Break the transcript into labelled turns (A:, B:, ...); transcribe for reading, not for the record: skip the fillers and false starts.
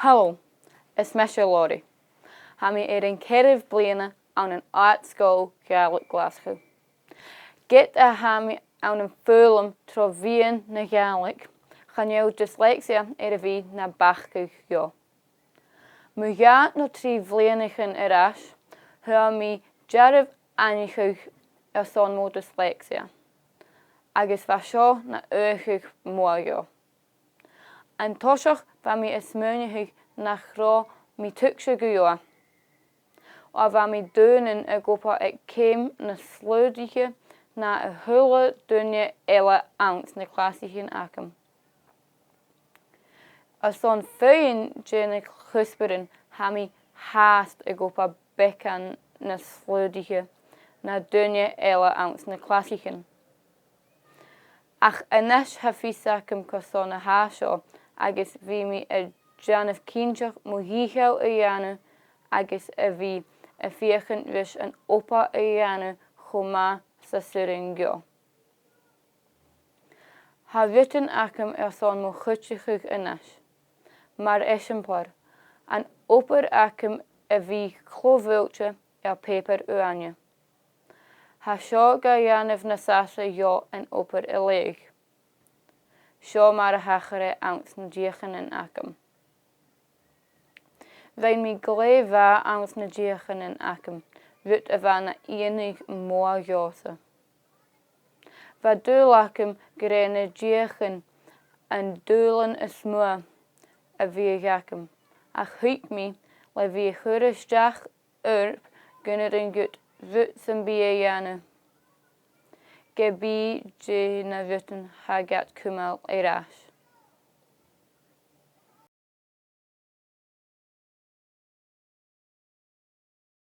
A: Hallo, is Misha Laurie. Ha mi een kerf bliana aan een art school Gaelic Glasgow. Get a ha mi aan een film trovien na Gaelic, gaan jou dyslexia vi na bachkuch jo. Mu gaat no 3 vlienigen eras, ha mi jarf anichuch son mo dyslexia. Agus va sio na uchuch mojo. En tosioch va mi esmunichuch na chro mi tuksje gujoa. Of va mi dunen gopa ek kem na sludige na a hule dunje ella ounce na klassichen akem. A son fein jene chusperen ha mi haast gopa bekan na sludige na dunje ella ounce na klassichen. Ach anesh ha fisakem kosona hasho agus vi mi a janef kinchach mohichau a janu agus a vi a vierchen vis an opa a janu choma sa suringyo. Ha witten akem son mo chutchechug anesh. Maar exemplar, an oper akem a vi clovultje a paper uanje. Ha sio ga janef na sasa jo en oper a leeg. Sio maar a hachare ounce na diechen en akem. Wein mi gleva ounce na diechen en akem, wut a van na enig moa jose. Va dul akem gre na diechen en dulen a smua a vi akem. Ach huik mi, le vi churistach urp gunner en gut wut sem bie janu. Gebi je na wutten ha gat kumal eras.